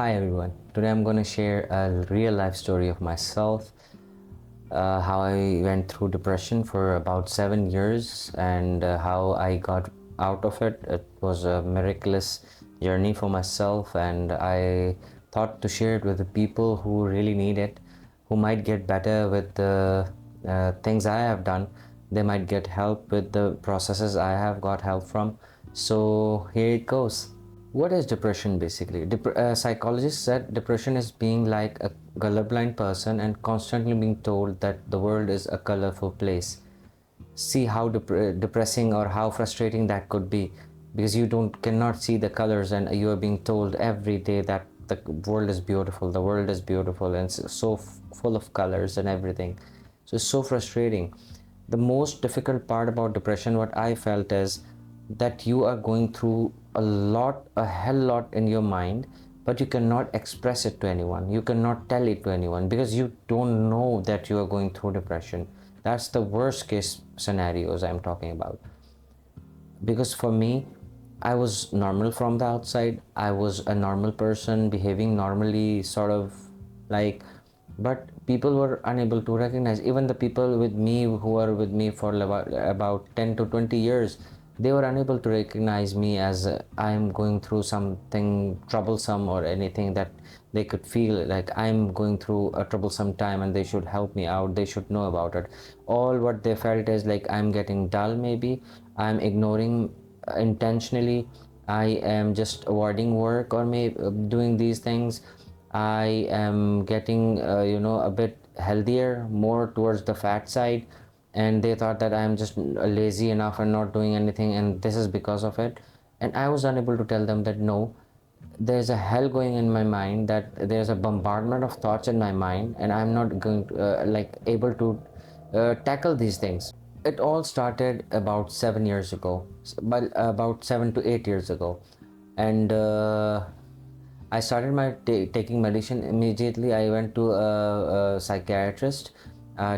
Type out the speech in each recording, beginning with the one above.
Hi everyone. Today I'm going to share a real life story of myself, how I went through depression for about 7 years and how I got out of it. It was a miraculous journey for myself, and I thought to share it with the people who really need it, who might get better with the things I have done. They might get help with the processes I have got help from. So here it goes. What is depression basically? Psychologists said depression is being like a colorblind person and constantly being told that the world is a colorful place. See how depressing or how frustrating that could be, because you don't cannot see the colors and you are being told every day that the world is beautiful, the world is beautiful, and it's so full of colors and everything. So it's so frustrating. The most difficult part about depression, what I felt, is that you are going through a hell lot in your mind, but you cannot express it to anyone, you cannot tell it to anyone, because you don't know that you are going through depression. That's the worst case scenarios I'm talking about. Because for me, I was normal from the outside, I was a normal person behaving normally, sort of like, but people were unable to recognize. Even the people with me who are with me for about 10 to 20 years, they were unable to recognize me as I'm going through something troublesome or anything, that they could feel like I'm going through a troublesome time and they should help me out, they should know about it. All what they felt is like I'm getting dull, maybe I'm ignoring intentionally, I am just avoiding work, or maybe doing these things. I am getting a bit healthier, more towards the fat side, and they thought that I am just lazy enough and not doing anything, and this is because of it. And I was unable to tell them that no, there's a hell going in my mind, that there's a bombardment of thoughts in my mind, and I'm not going to able to tackle these things. It all started about 7 years ago, but about 7 to 8 years ago, and I started my taking medicine immediately. I went to a psychiatrist,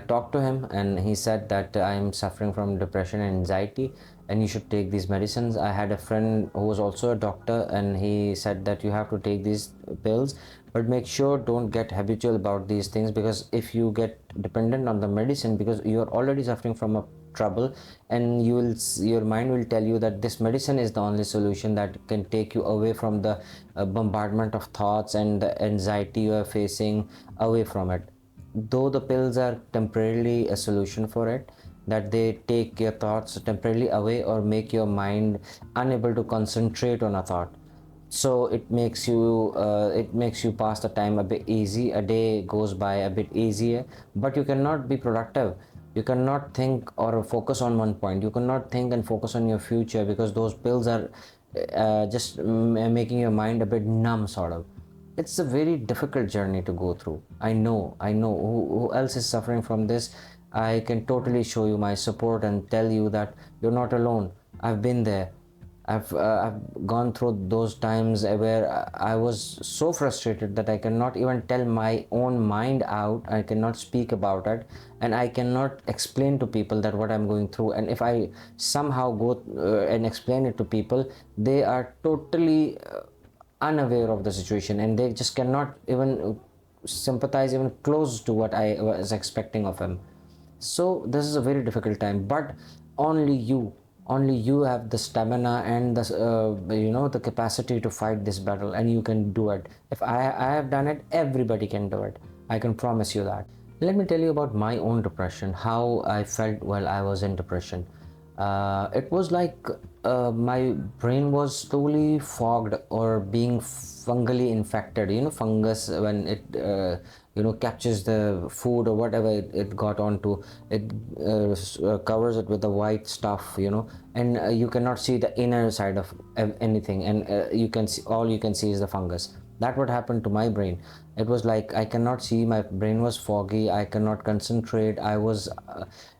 talked to him, and he said that I am suffering from depression and anxiety, and you should take these medicines. I had a friend who was also a doctor, and he said that you have to take these pills, but make sure don't get habitual about these things, because if you get dependent on the medicine, because you are already suffering from a trouble, and your mind will tell you that this medicine is the only solution that can take you away from the bombardment of thoughts and the anxiety you are facing, away from it. Though the pills are temporarily a solution for it, that they take your thoughts temporarily away or make your mind unable to concentrate on a thought, so it makes you pass the time a bit easy. A day goes by a bit easier, but you cannot be productive. You cannot think or focus on one point. You cannot think and focus on your future, because those pills are just making your mind a bit numb, sort of. It's a very difficult journey to go through. I know who else is suffering from this. I can totally show you my support and tell you that you're not alone. I've been there. I've gone through those times where I was so frustrated that I cannot even tell my own mind out. I cannot speak about it, and I cannot explain to people that what I'm going through. And if I somehow go and explain it to people, they are totally unaware of the situation, and they just cannot even sympathize even close to what I was expecting of him. So this is a very difficult time, but only you only you have the stamina and the the capacity to fight this battle, and you can do it. If I have done it, everybody can do it. I can promise you that. Let me tell you about my own depression, how I felt while I was in depression. It was like my brain was slowly fogged or being fungally infected. Fungus, when it captures the food or whatever it got onto, it covers it with the white stuff, and you cannot see the inner side of anything, and you can see, all you can see is the fungus. That what happened to my brain. It was like I cannot see, my brain was foggy, I cannot concentrate. I was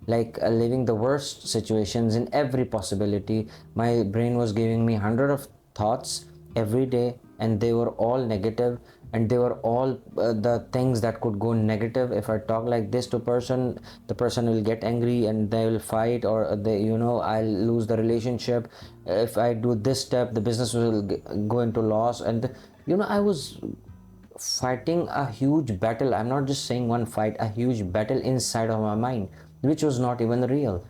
living the worst situations in every possibility. My brain was giving me hundred of thoughts every day, and they were all negative, and they were all the things that could go negative. If I talk like this to person, the person will get angry and they will fight, or I'll lose the relationship. If I do this step, the business will go into loss. And I was fighting a huge battle. I'm not just saying one fight, a huge battle inside of my mind, which was not even real.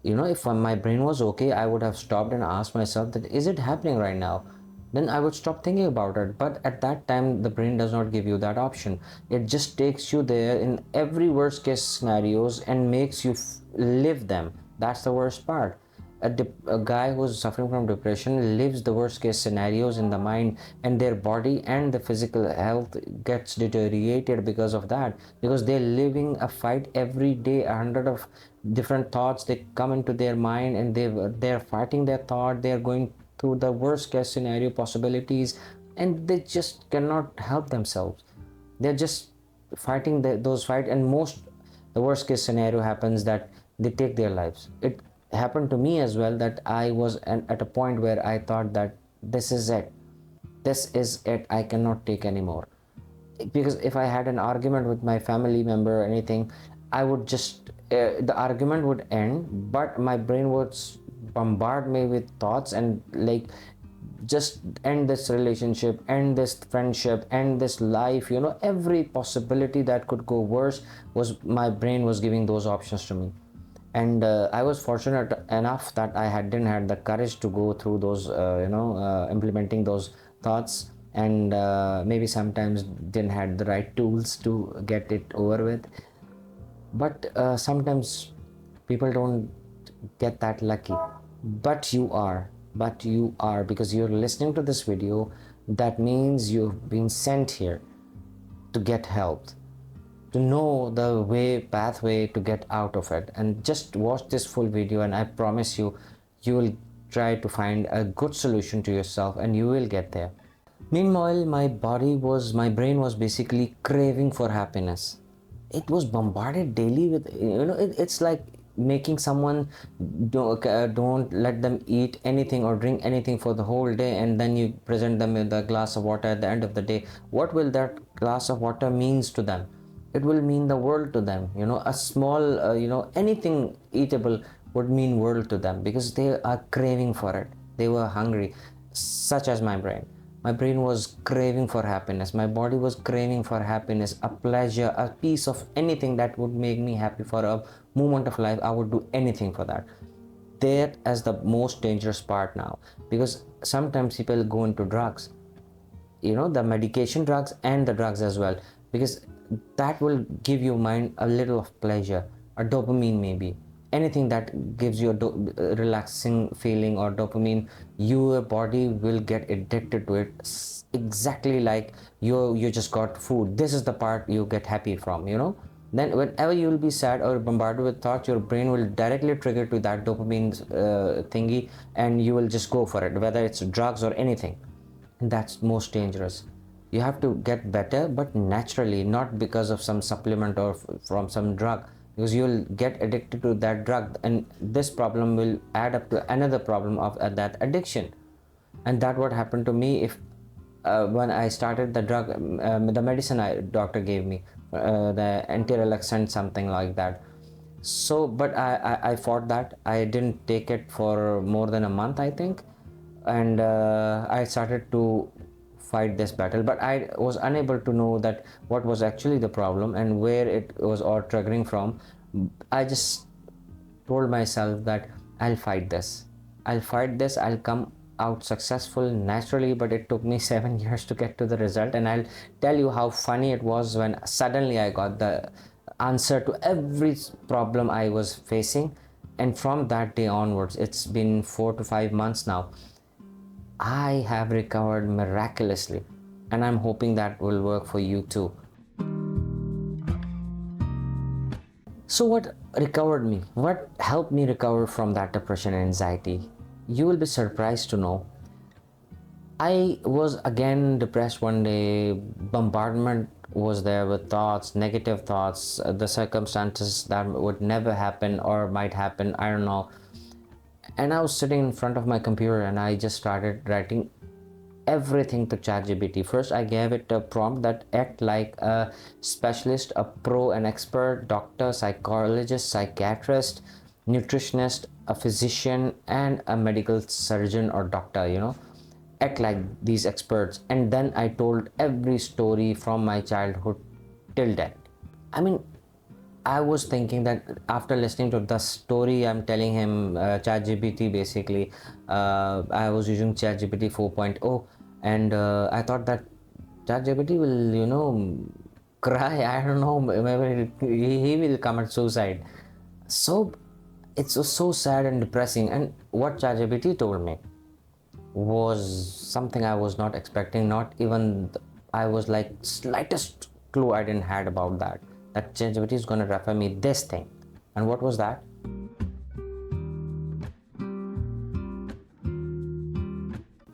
If my brain was okay, I would have stopped and asked myself that, is it happening right now? Then I would stop thinking about it. But at that time, the brain does not give you that option. It just takes you there in every worst case scenarios and makes you live them. That's the worst part. A guy who's suffering from depression lives the worst case scenarios in the mind, and their body and the physical health gets deteriorated because of that, because they're living a fight every day. 100 of different thoughts, they come into their mind, and they're fighting their thought. They're going through the worst case scenario possibilities, and they just cannot help themselves. They're just fighting those fight, and the worst case scenario happens that they take their lives. It happened to me as well, that I was at a point where I thought that this is it, I cannot take anymore. Because if I had an argument with my family member or anything, I would just the argument would end, but my brain would bombard me with thoughts, and like, just end this relationship, end this friendship, end this life. Every possibility that could go worse, was my brain was giving those options to me. And I was fortunate enough that I didn't had the courage to go through those implementing those thoughts, and maybe sometimes didn't had the right tools to get it over with. But sometimes people don't get that lucky. But you are because you're listening to this video. That means you've been sent here to get help, to know the pathway to get out of it. And just watch this full video, and I promise you, you will try to find a good solution to yourself, and you will get there. Meanwhile, my brain was basically craving for happiness. It was bombarded daily with, it's like making someone don't let them eat anything or drink anything for the whole day, and then you present them with a glass of water at the end of the day. What will that glass of water means to them? It will mean the world to them. A small anything eatable would mean world to them, because they are craving for it. They were hungry. Such as my brain was craving for happiness. My body was craving for happiness, a pleasure, a piece of anything that would make me happy for a moment of life. I would do anything for that. That is the most dangerous part now, because sometimes people go into drugs, the medication drugs and the drugs as well, because that will give your mind a little of pleasure, a dopamine, maybe anything that gives you a relaxing feeling or dopamine. Your body will get addicted to it, exactly like you just got food. This is the part you get happy from. Then whenever you will be sad or bombarded with thoughts, your brain will directly trigger to that dopamine thingy, and you will just go for it, whether it's drugs or anything. And that's most dangerous. You have to get better, but naturally, not because of some supplement or from some drug, because you will get addicted to that drug, and this problem will add up to another problem of that addiction. And that what happened to me. If when I started the drug, the medicine doctor gave me, the anti-relaxant, something like that. So but I fought that. I didn't take it for more than a month, I think. And I started to fight this battle, but I was unable to know that what was actually the problem and where it was all triggering from. I just told myself that I'll fight this, I'll come out successful naturally. But it took me 7 years to get to the result, and I'll tell you how funny it was when suddenly I got the answer to every problem I was facing. And from that day onwards, it's been 4 to 5 months now, I have recovered miraculously, and I'm hoping that will work for you too. So, what recovered me? What helped me recover from that depression and anxiety? You will be surprised to know. I was again depressed one day. Bombardment was there with thoughts, negative thoughts, the circumstances that would never happen or might happen, I don't know. And I was sitting in front of my computer, and I just started writing everything to ChatGPT. First, I gave it a prompt that act like a specialist, a pro, an expert, doctor, psychologist, psychiatrist, nutritionist, a physician, and a medical surgeon or doctor. act like these experts, and then I told every story from my childhood till death. I mean, I was thinking that after listening to the story I'm telling him, ChatGPT basically, I was using ChatGPT 4.0, and I thought that ChatGPT will, cry. I don't know, maybe he will commit suicide. So it's so sad and depressing. And what ChatGPT told me was something I was not expecting. Not even I was like slightest clue I didn't had about that. That ChatGPT is gonna refer me this thing. And what was that?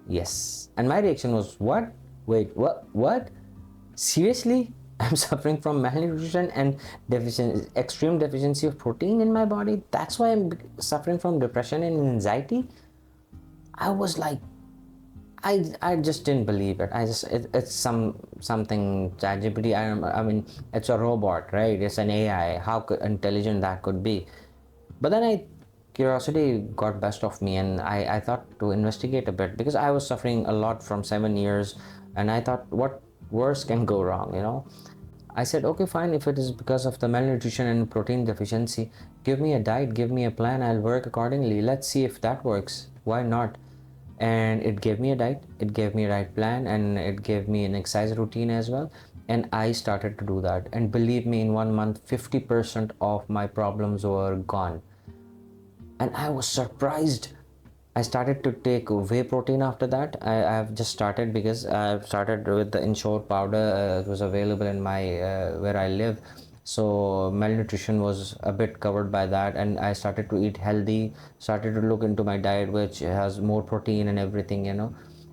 Yes. And my reaction was, what? Wait, what? What? Seriously? I'm suffering from malnutrition and extreme deficiency of protein in my body. That's why I'm suffering from depression and anxiety. I was like, I just didn't believe it. It's something ChatGPT. I mean, it's a robot, right? It's an AI. How intelligent that could be? But then curiosity got best of me, and I thought to investigate a bit, because I was suffering a lot from 7 years, and I thought, what worse can go wrong? I said, okay, fine, if it is because of the malnutrition and protein deficiency, give me a diet, give me a plan, I'll work accordingly. Let's see if that works. Why not? And it gave me a diet, it gave me a diet plan, and it gave me an exercise routine as well. And I started to do that. And believe me, in 1 month, 50% of my problems were gone. And I was surprised. I started to take whey protein after that. I've just started because I've started with the in-shore powder. It was available in my where I live, so malnutrition was a bit covered by that, and I started to eat healthy, started to look into my diet which has more protein and everything.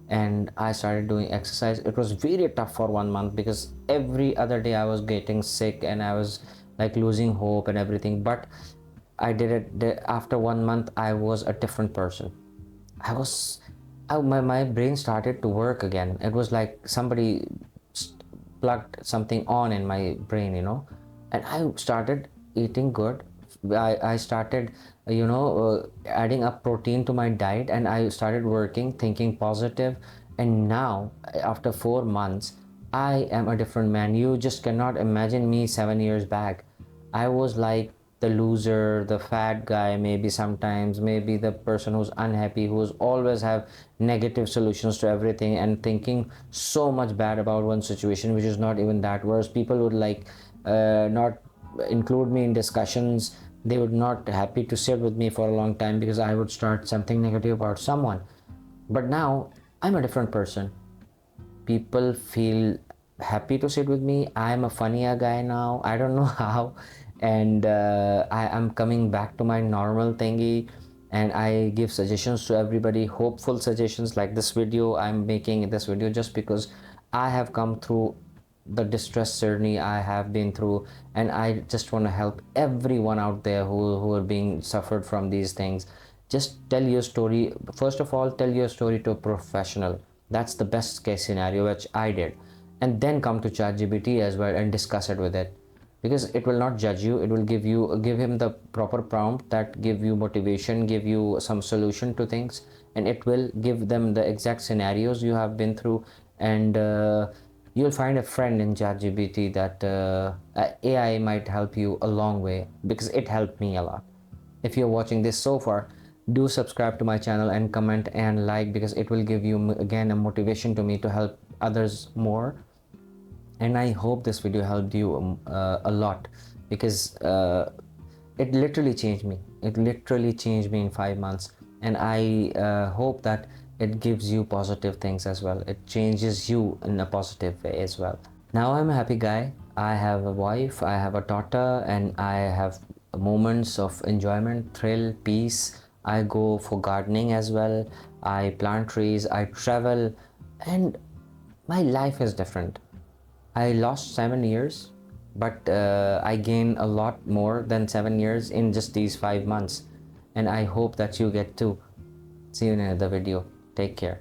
And I started doing exercise. It was very tough for 1 month, because every other day I was getting sick and I was like losing hope and everything. But I did it. After 1 month, I was a different person. I was, my brain started to work again. It was like somebody plugged something on in my brain. And I started eating good. I started, adding up protein to my diet, and I started working, thinking positive. And now, after 4 months, I am a different man. You just cannot imagine me 7 years back. I was like the loser, the fat guy, maybe sometimes, maybe the person who's unhappy, who's always have negative solutions to everything, and thinking so much bad about one situation which is not even that worse. People would like not include me in discussions. They would not happy to sit with me for a long time, because I would start something negative about someone. But now I'm a different person. People feel happy to sit with me. I'm a funnier guy now. I don't know how. And I am coming back to my normal thingy, and I give suggestions to everybody, hopeful suggestions like this video. I'm making this video just because I have come through the distress journey I have been through, and I just want to help everyone out there who are being suffered from these things. Just tell your story. First of all, tell your story to a professional. That's the best case scenario, which I did. And then come to ChatGPT as well and discuss it with it, because it will not judge you. It will give him the proper prompt that give you motivation, give you some solution to things, and it will give them the exact scenarios you have been through. And you'll find a friend in ChatGPT that AI might help you a long way, because it helped me a lot. If you're watching this so far, do subscribe to my channel and comment and like, because it will give you again a motivation to me to help others more. And I hope this video helped you a lot, because it literally changed me. It literally changed me in 5 months. And I hope that it gives you positive things as well. It changes you in a positive way as well. Now I'm a happy guy. I have a wife, I have a daughter, and I have moments of enjoyment, thrill, peace. I go for gardening as well. I plant trees, I travel, and my life is different. I lost 7 years, but I gained a lot more than 7 years in just these 5 months. And I hope that you get too. See you in another video. Take care.